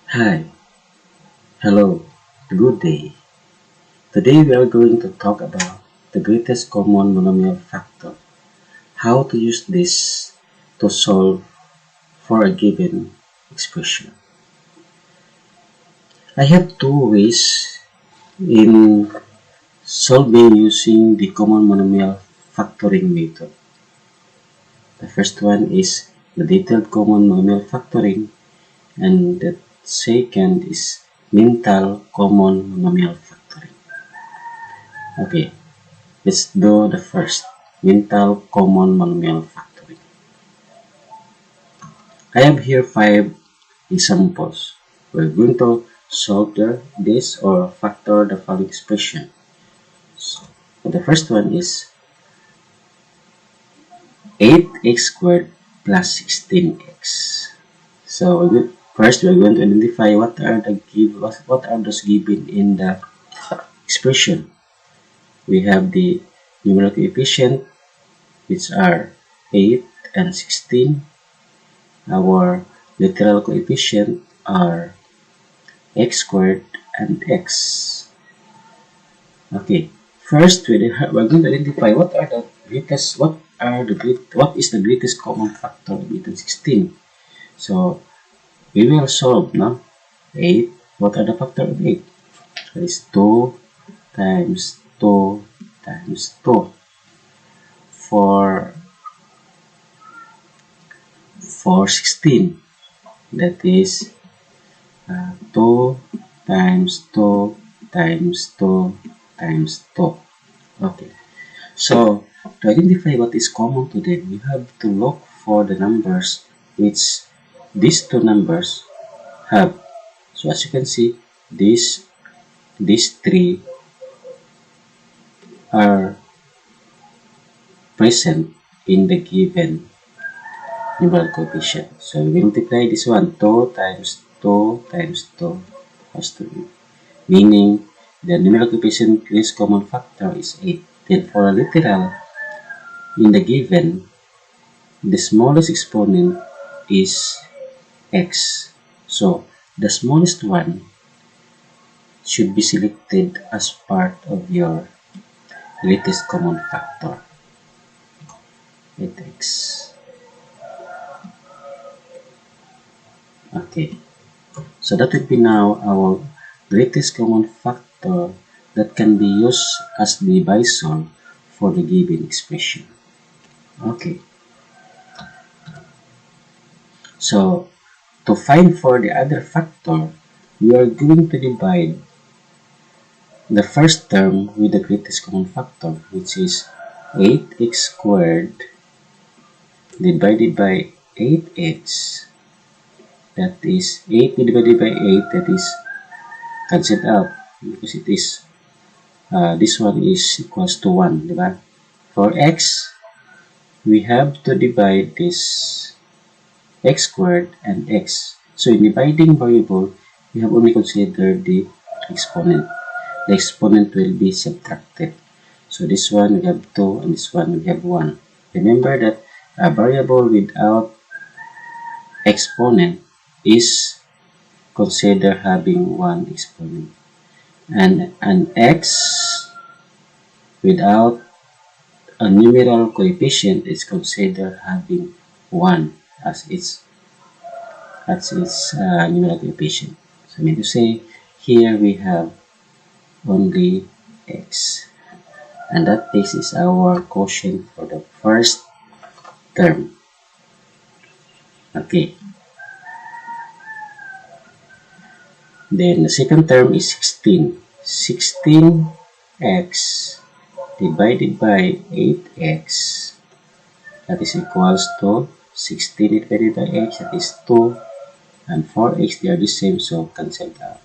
Hi, hello, good day. Today we are going to talk about the greatest common monomial factor, how to use this to solve for a given expression. I have two ways in solving using the common monomial factoring method. The first one is the detailed common monomial factoring, and the second is mental common monomial factoring. Okay, let's do the first, mental common monomial factoring. I have here 5 examples. We're going to solve this or factor the following expression. So, the first one is 8x squared plus 16x. So first we're going to identify what are those given in the expression. We have the numerical coefficient, which are 8 and 16. Our literal coefficient are x squared and x. Okay, first we're going to identify what is the greatest common factor of 8 and 16. So we will solve now. 8. What are the factor of 8? That is 2 times 2 times 2. For 16, that is 2 times 2 times 2 times 2. Okay, so to identify what is common to them, you have to look for the numbers which these two numbers have. So as you can see, these three are present in the given numerical coefficient. So we multiply this one, 2 times 2 times 2 has to be, meaning the numerical coefficient least common factor is 8. Then for a literal, in the given, the smallest exponent is x. So the smallest one should be selected as part of your greatest common factor, 8x. Okay, so that would be now our greatest common factor that can be used as the divisor for the given expression. Okay, so to find for the other factor, we are going to divide the first term with the greatest common factor, which is 8x squared divided by 8x. That is 8 divided by 8, that is cancelled out because it is this one is equals to 1, diba? For x, we have to divide this x squared and x. So in dividing variable, we have only considered the exponent. The exponent will be subtracted. So this one we have 2 and this one we have 1. Remember that a variable without exponent is considered having 1 exponent. And an x without a numeral coefficient is considered having 1 as its numeral coefficient. So I mean to say, here we have only x, and that this is our quotient for the first term. Okay, then the second term is 16. 16x divided by 8x, that is equals to 16 divided by x, that is 2, and 4x, they are the same, so cancel out.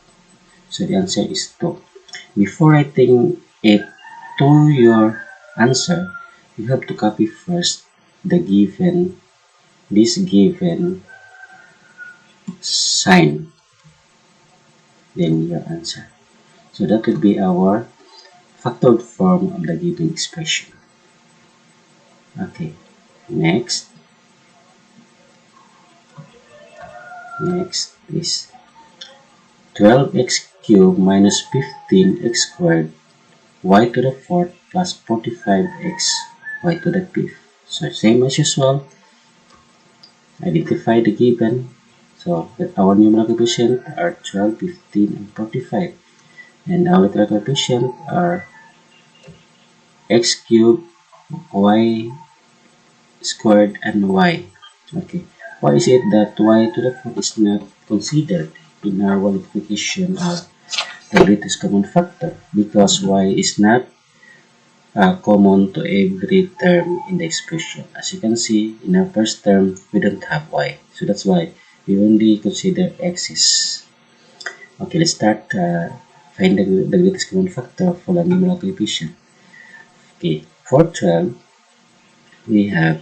So the answer is 2. Before writing it to your answer, you have to copy first this given sign, then your answer. So that would be our factored form of the given expression. Okay, next is 12x cubed minus 15x squared y to the fourth plus 45x y to the fifth. So same as usual, identify the given. So our numerical coefficient are 12, 15, and 45. And our literal coefficient are x cubed, y squared, and y. Okay. Why is it that y to the fourth is not considered in our multiplication of the greatest common factor? Because y is not common to every term in the expression. As you can see, in our first term, we don't have y. So that's why we only consider x's. Okay, let's start find the greatest common factor for the numerical coefficient. Okay, for 12, we have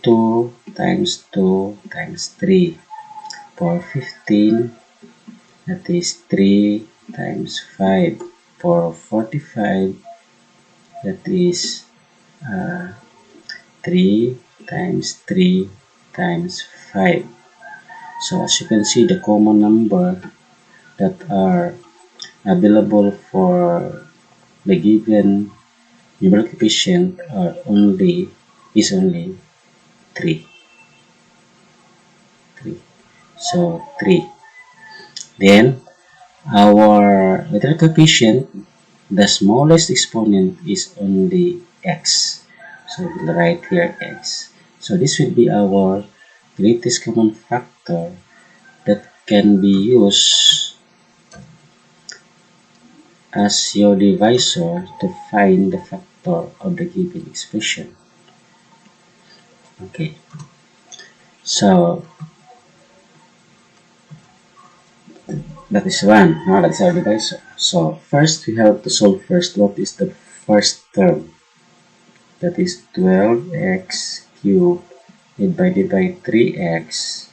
2 times 2 times 3. For 15, that is 3 times 5. For 45, that is uh, 3 times 3 times 5. So as you can see, the common number that are available for the given numerical coefficient is only 3. 3. So 3. Then our literal coefficient, the smallest exponent is only x. So we'll write here x. So this will be our greatest common factor that can be used as your divisor to find the factor of the given expression. Okay, so that is one. Now that is our divisor. So first we have to solve first what is the first term. That is 12x cubed divided by 3x.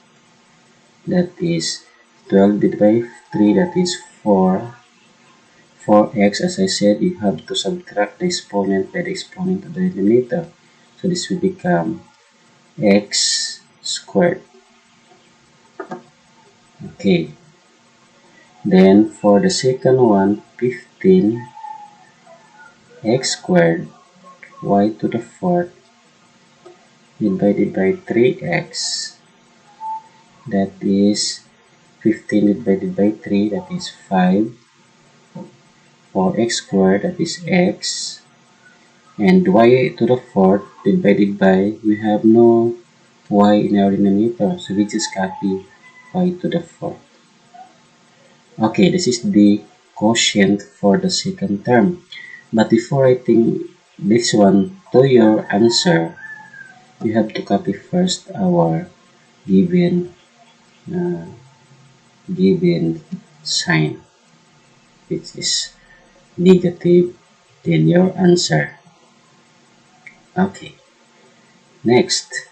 That is 12 divided by 3, that is 4. 4x, as I said, you have to subtract the exponent by the exponent of the denominator. So this will become x squared. Okay. Then for the second one, 15 x squared y to the fourth divided by 3x. That is 15 divided by 3, that is 5. For x squared, that is x. And y to the fourth divided by, we have no y in our denominator, so we just copy y to the fourth. Okay, this is the quotient for the second term. But before writing this one to your answer, you have to copy first our given uh, given sign, which is negative, then your answer. Okay, next,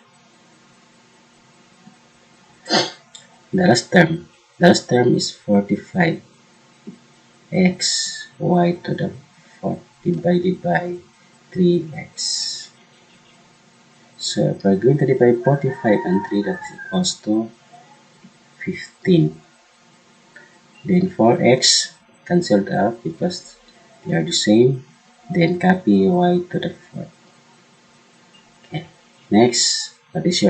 the last term. The last term is 45 x y to the fourth divided by 3x. So if we're going to divide 45 and 3, that equals to 15. Then 4x cancelled out because they are the same. Then copy y to the fourth. Okay. Next, uh, this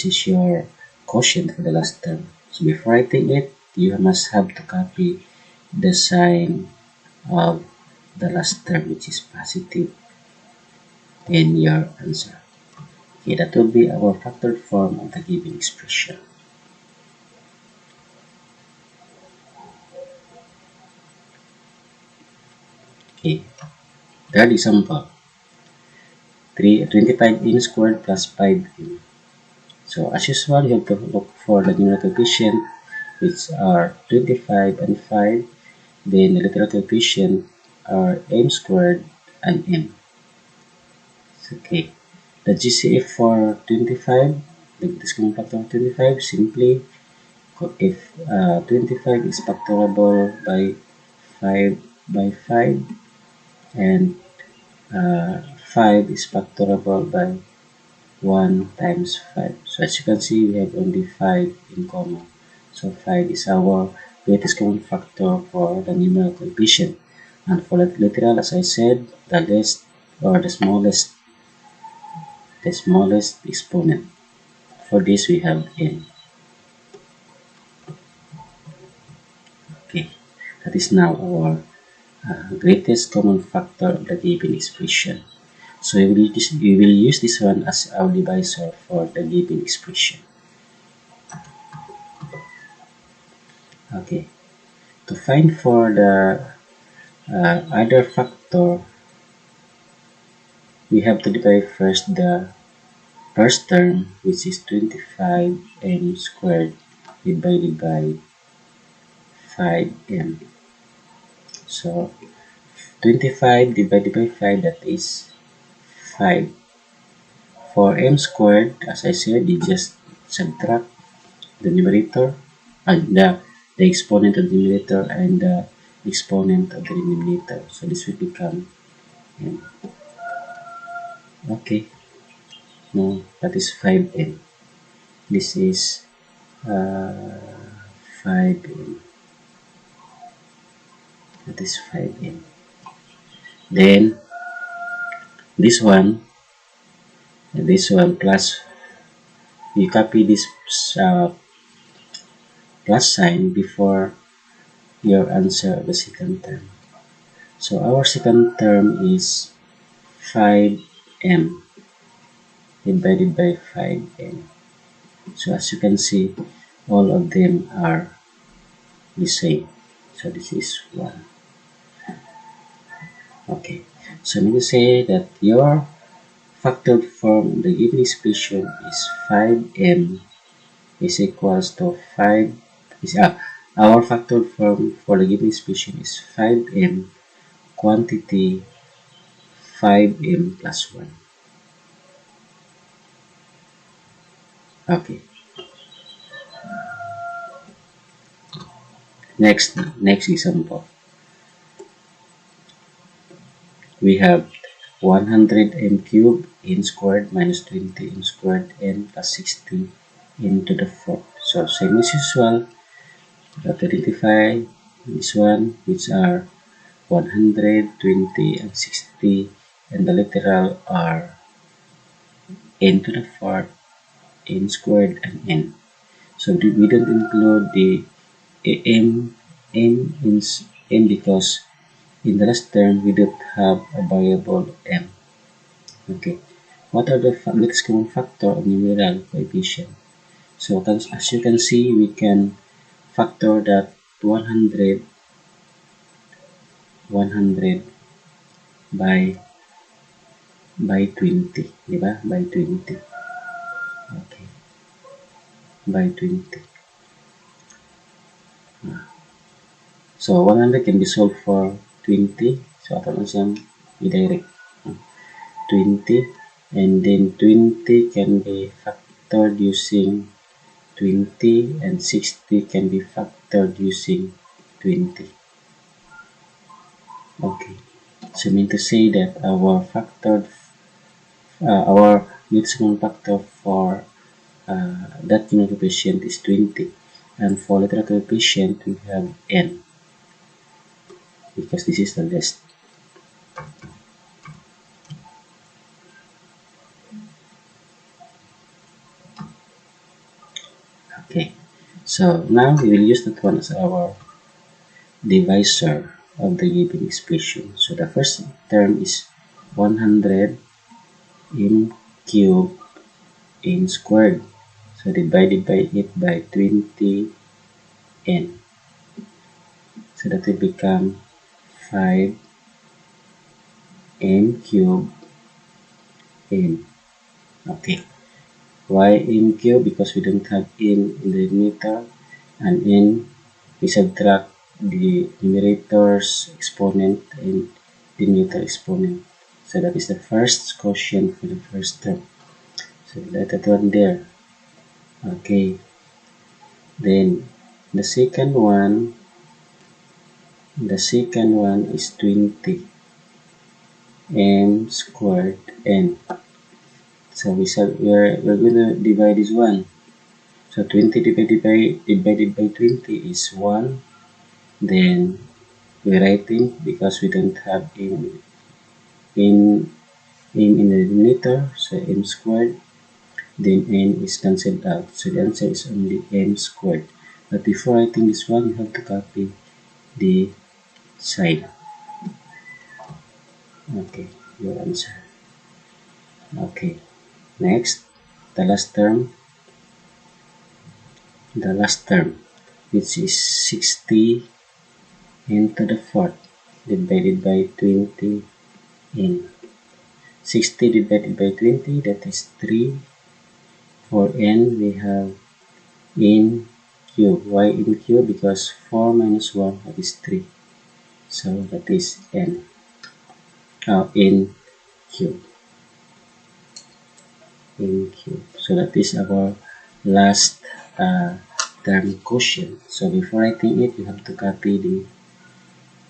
is your quotient for the last term. So before writing it, you must have to copy the sign of the last term, which is positive, in your answer. Okay, that will be our factored form of the given expression. Okay, third example. 25n squared plus 5n. So as usual, you have to look for the numerical coefficient, which are 25 and 5. Then the literal coefficient are m squared and m. Okay, the GCF for 25, this common factor of 25, simply if 25 is factorable by 5 by 5 and 5 is factorable by 1 times 5. So as you can see, we have only 5 in common. So 5 is our greatest common factor for the numerical coefficient. And for the literal, as I said, the least or the smallest exponent. For this, we have n. Okay, that is now our greatest common factor of the given expression. So we will use this one as our divisor for the given expression. Okay, to find for the other factor, we have to divide first the first term, which is 25m squared divided by 5m. So 25 divided by 5, that is 5. For m squared, as I said, you just subtract the numerator and the exponent of the numerator and the exponent of the denominator. So this will become m. Okay, no, that is 5m. This is 5m. That is 5m. Then this one plus, you copy this uh, plus sign before your answer of the second term. So our second term is 5m divided by 5m. So as you can see, all of them are the same. So this is 1. Okay. So let me say that your factored form, the given expression is 5m is equals to 5 is our factored form for the given expression is 5m quantity 5m plus 1. Okay. Next example. We have 100m cubed n squared minus 20m squared n plus 60 n to the fourth. So same as usual, we have to identify this one, which are 100, 20, and 60, and the literal are n to the fourth, n squared, and n. So we don't include the m because in the last term we don't have a variable m. Okay, what are the greatest common factor of numeral coefficient? So as you can see, we can factor that 100 by 20, di ba? By 20. Okay, by 20. So 100 can be solved for 20. So ato na siyang i-direct. 20, and then 20 can be factored using 20, and 60 can be factored using 20. Okay, so I mean to say that our maximum factor for that unit coefficient is 20, and for literal coefficient we have n because this is the list. Okay, so now we will use that one as our divisor of the given expression. So the first term is 100 m cubed n squared. So divided by it by 20 n. So that will become 5 n cubed n. Okay. Why n cubed? Because we don't have n in the numerator, and n we subtract the numerator's exponent and denominator exponent. So that is the first quotient for the first term. So let that one there. Okay. Then the second one is 20 m squared n. So we're going to divide this one. So 20 divided by 20 is 1. Then we're writing because we don't have in in the denominator, so m squared. Then n is cancelled out, so the answer is only m squared. But before writing this one, you have to copy the sign. Okay, your answer. Okay, next, the last term, which is 60 into the fourth divided by 20 in 60 divided by 20, that is 3. For n, we have in cube. Why in cube? Because 4 minus 1, that is 3. So that is n. In cube. In cube. So that is our last term quotient. So before writing it, you have to copy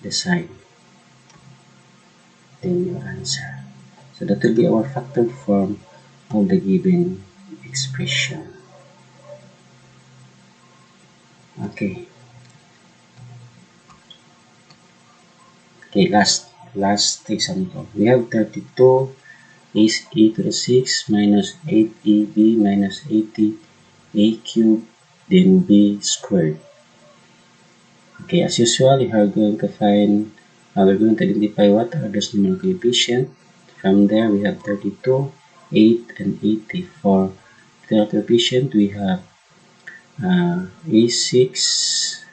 the sign. Then your answer. So that will be our factored form of the given expression. Okay. Okay, last example. We have 32 is e to the 6 minus 8ab minus 80a cubed, then b squared. Okay, as usual, we are going to find, we're going to identify what are those numerical coefficients. From there, we have 32, 8, and 80. For the coefficient, we have a6,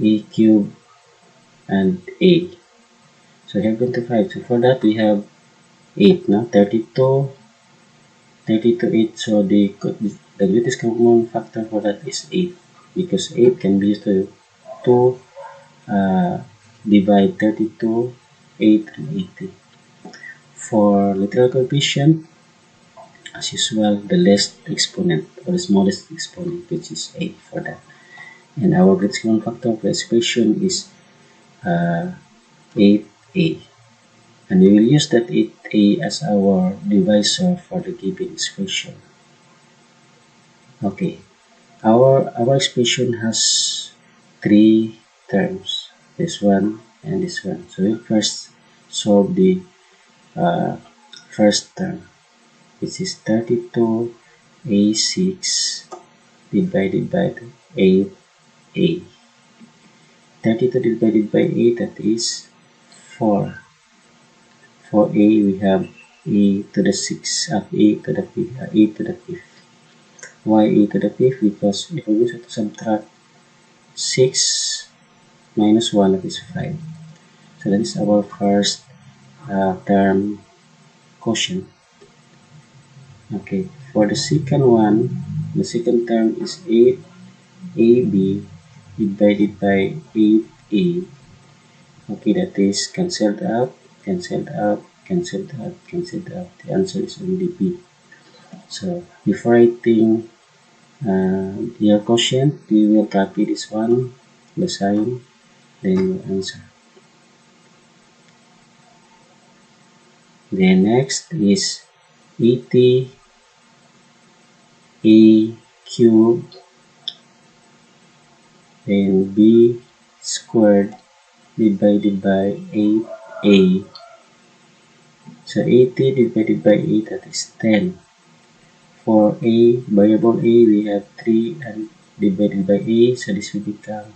a cubed, and a. So we have 25. So for that, we have 8, no? 32, 8. So the greatest common factor for that is 8. Because 8 can be used to divide 32, 8, and 80. For literal coefficient, as usual, the least exponent or the smallest exponent, which is 8 for that. And our greatest common factor for the expression is 8a. And we will use that 8a as our divisor for the given expression. Okay, our expression has 3 terms, this one and this one. So we'll first solve the first term, which is 32a6 divided by 8a. 32 divided by 8, that is 4. For a, we have a to the 6 of a to the 5th, a to the 5th. Why a to the 5th? Because if we use it to subtract 6 minus 1, that is 5. So that is our first term quotient. Okay, for the second one, the second term is 8ab divided by 8a. Okay, that is cancelled out, cancelled out, cancelled out, cancelled out. The answer is only B. So before writing your quotient, we will copy this one, the sign, then your answer. Then next is 80a cubed, then b squared divided by 8a. So 80 divided by 8, that is 10. For a, variable a, we have 3 and divided by a, so this will become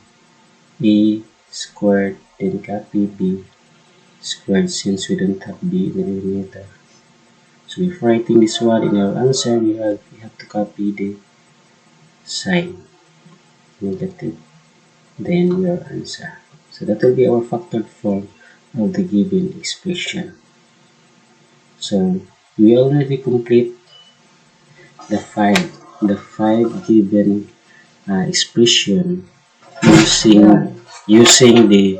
a squared, then copy b squared since we don't have b in the denominator. So before writing this one in our answer, we have to copy the sign, negative, then your answer. So that will be our factored form of the given expression. So we already complete the five given expression using the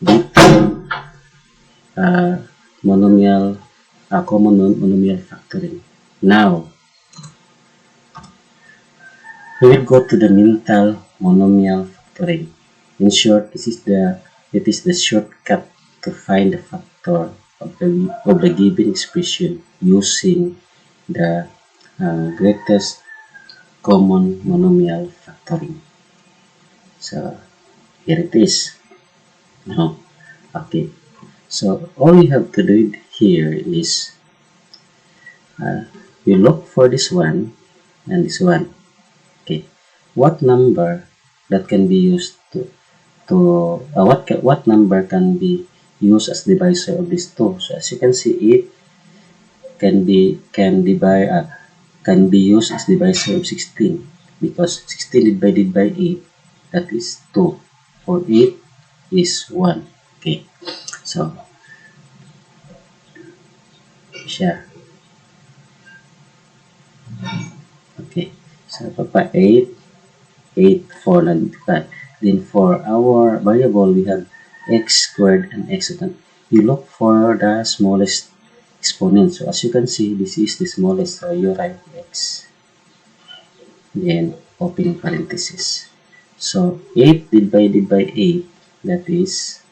detailed monomial common monomial factoring. Now we will go to the mental monomial factoring. In short, it is the shortcut to find the factor of the given expression using the greatest common monomial factoring. So here it is. Now, okay. So all you have to do here is you look for this one and this one. Okay. What number that can be used what number can be used as divisor of these two? So as you can see, it can be used as divisor of 16 because 16 divided by 8, that is 2. For 8 is 1. Okay. So siya. Okay. So papa 8, 8, 4 na dito ka. Then for our variable, we have x squared and x. You look for the smallest exponent. So as you can see, this is the smallest. So you write x. Then open parenthesis. So 8 divided by 8, that is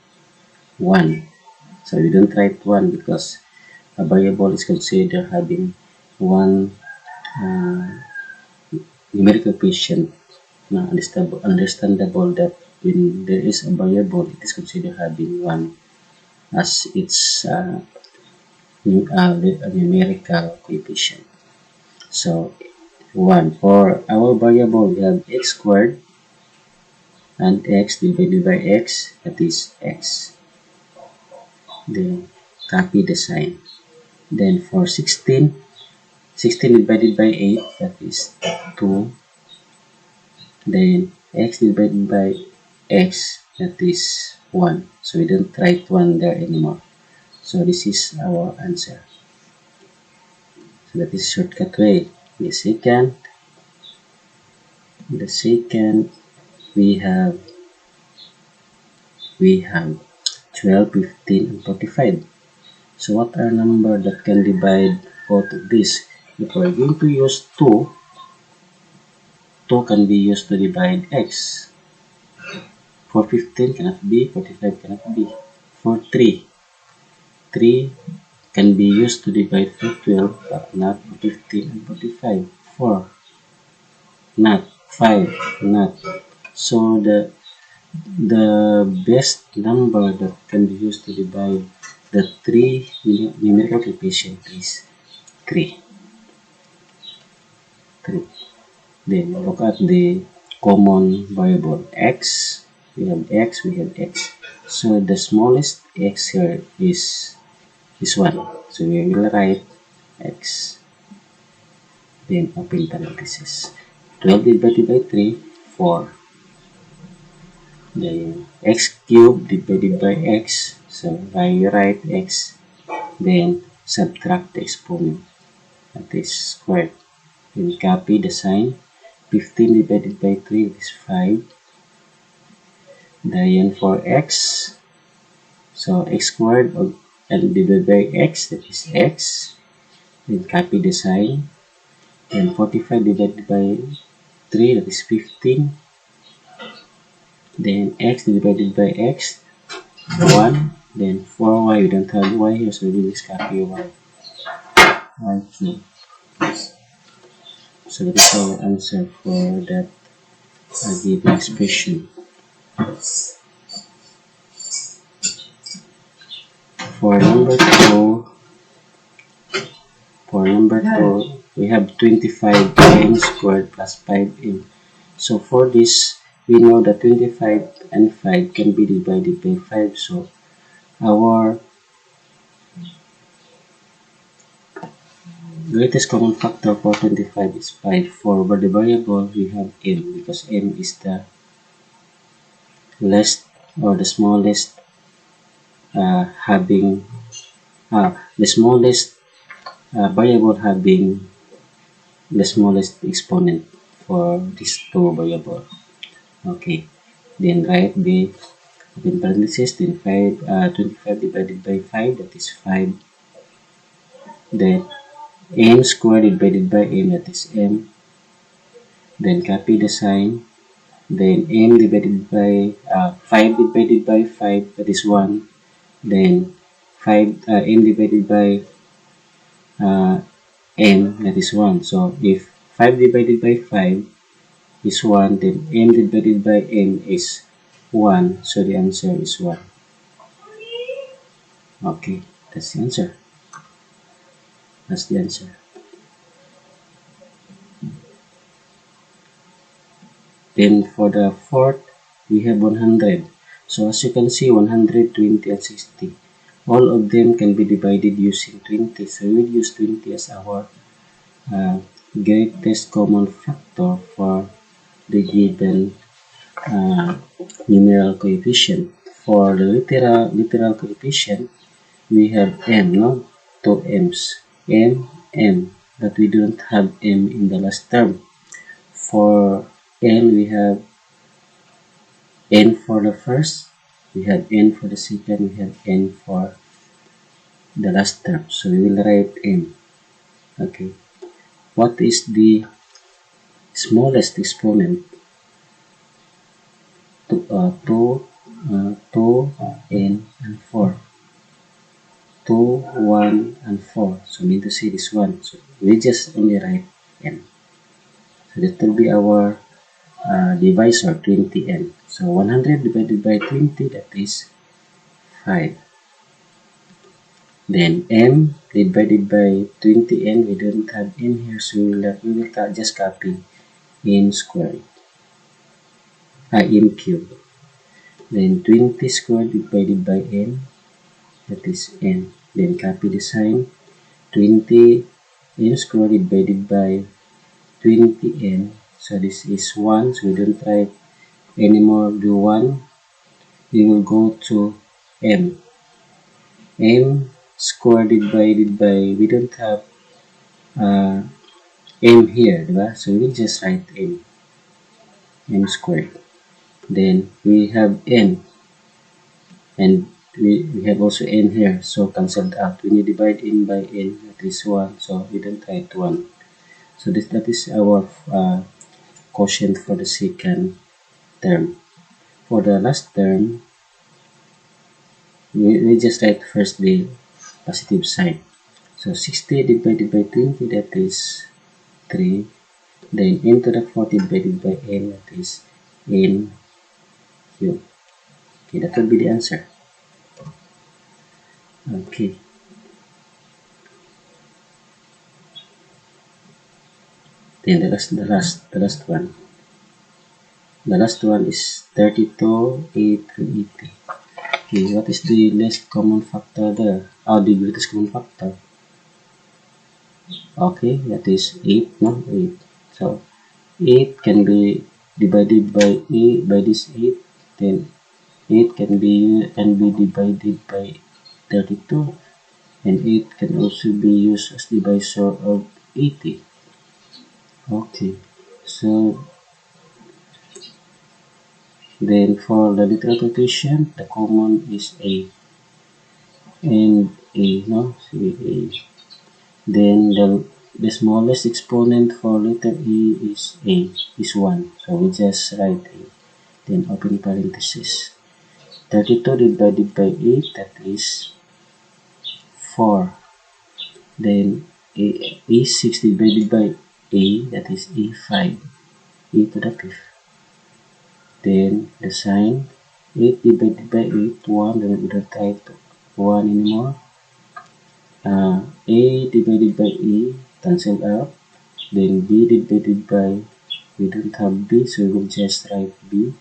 1. So we don't write 1 because a variable is considered having one numerical coefficient. Now understandable that when there is a variable, it is considered having 1 as its numerical coefficient. So 1 for our variable, we have x squared and x divided by x, that is x. Then copy the sign. Then for 16 divided by 8, that is 2. Then x divided by x, that is 1. So we don't write 1 there anymore. So this is our answer. So that is shortcut way. The second we have 12, 15, and 45. So what are number that can divide both of these? If we're going to use 2, 2 can be used to divide x. For 15 cannot be, 45 cannot be. For 3 can be used to divide for 12, but not for 15 and 45. 4, not. 5, not. So the best number that can be used to divide the 3 numerical coefficient is 3. Then look at the common variable x. We have x. So the smallest x here is 1. So we will write x. Then open parenthesis. 12 divided by 3, 4. Then x cubed divided by x. So I write x. Then subtract the exponent. That is squared. Then copy the sign. 15 divided by 3 is 5. Then for x, so x squared and divided by x, that is x. Then copy the sign. Then 45 divided by 3, that is 15. Then x divided by x, 1. Then 4y, we don't have y here, so we just copy y. Y cube. So that is our answer for that given expression. For number 2, we have 25m squared plus 5m. So for this, we know that 25 and 5 can be divided by 5. So our greatest common factor for 25 is 5. For the variable, we have m because m is the least or the smallest variable having the smallest exponent for these two variables. Okay, then write the open parenthesis, then 25 divided by 5, that is 5. Then m squared divided by m, that is m. Then copy the sign. Then m divided by 5 divided by 5, that is 1. Then n divided by n, that is 1. So if 5 divided by 5 is 1, then n divided by n is 1. So the answer is 1. Okay, that's the answer. That's the answer. Then for the fourth, we have 100. So as you can see, 100, 20, and 60. All of them can be divided using 20. So we will use 20 as our greatest common factor for the given uh, numeral coefficient. For the literal coefficient, we have m, no? Two m's. M, but we don't have m in the last term. For n, we have n for the first, we have n for the second, we have n for the last term. So we will write n. Okay. What is the smallest exponent? 2, n, and 4. 2, 1, and 4. So mean to say this one. So we just only write n. So that will be our divisor, 20n. So 100 divided by 20, that is 5. Then m divided by 20n, we don't have n here, so we will just copy n squared, n cubed. Then 20 squared divided by n, that is n. Then copy the sign, 20 n squared divided by 20n, so this is 1, so we don't write anymore do 1. We will go to m. M squared divided by, we don't have m here, diba? So we will just write m squared. Then we have n, and we have also n here, so cancelled out. When you divide n by n, that is 1, so we don't write 1. So that is our quotient for the second term. For the last term, we just write first the positive side. So 60 divided by 20, that is 3. Then n to the 4 divided by n, that is n cubed. Okay, that will be the answer. Okay. Then the last one. The last one is 32, 8, and 80. Okay, what is the least common factor there? Oh, the greatest common factor. Okay, that is 8, no? 8. So 8 can be divided by this 8. Then 8 can be divided by 32. And 8 can also be used as divisor of 80. Okay, so then for the literal coefficient, the common is a, and a, no? See, a. Then the smallest exponent for letter e is 1. So we just write a. Then open parenthesis. 32 divided by 8, that is 4. Then a6 divided by a, that is a5, e to the 5th. Then the sign, 8 divided by 8, 1, then we don't type 1 anymore. A divided by E, cancel out. Then B divided by, we don't have B, so we will just write B.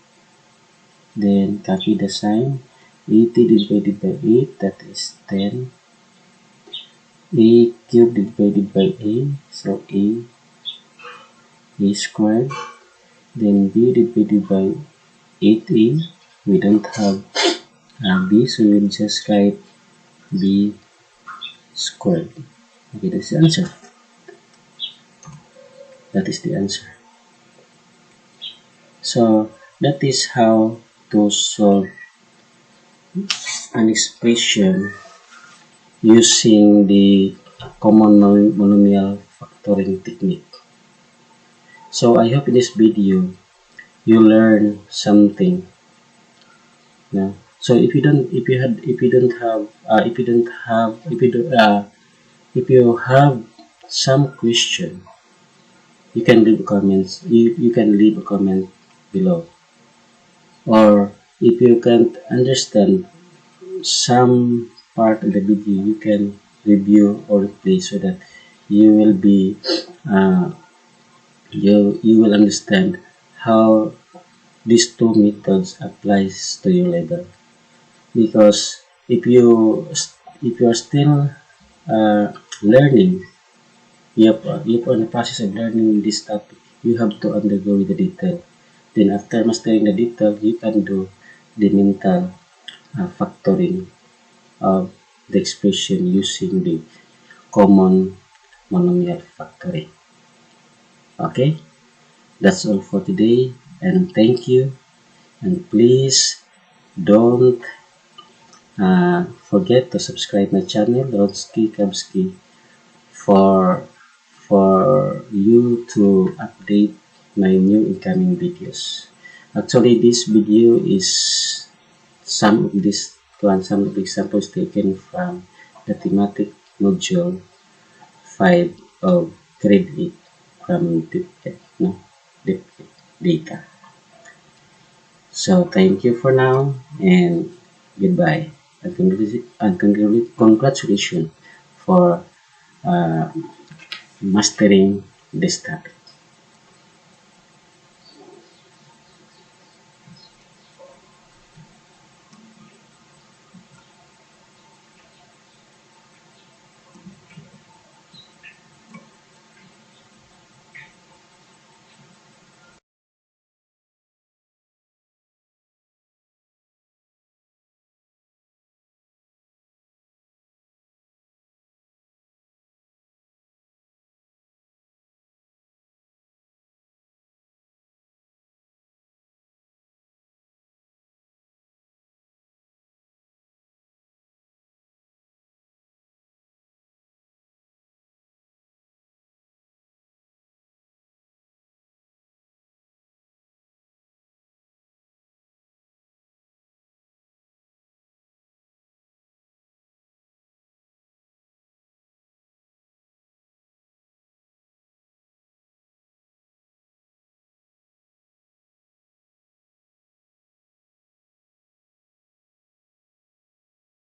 Then copy the sign, 80 divided by 8, that is 10. A cubed divided by A, so A squared. Then B divided by 8A, we don't have B, so we will just write B squared. Okay, that's the answer. That is the answer. So that is how to solve an expression using the common monomial factoring technique. So I hope in this video you learn something. No? So if you have some question, you can leave comments. You can leave a comment below. Or if you can't understand some part of the video, you can review or replay so that you will be uh, you will understand how these two methods applies to your level. Because if you are still learning, you're in the process of learning this topic, you have to undergo the detail. Then after mastering the detail, you can do the mental factoring of the expression using the common monomial factoring. Okay, that's all for today, and thank you. And please don't forget to subscribe my channel, Rodski Kabski, for you to update my new incoming videos. Actually, this video is some of the examples taken from the thematic module 5 of grade 8 from deep data. So thank you for now and goodbye, and congratulations for uh, mastering this topic.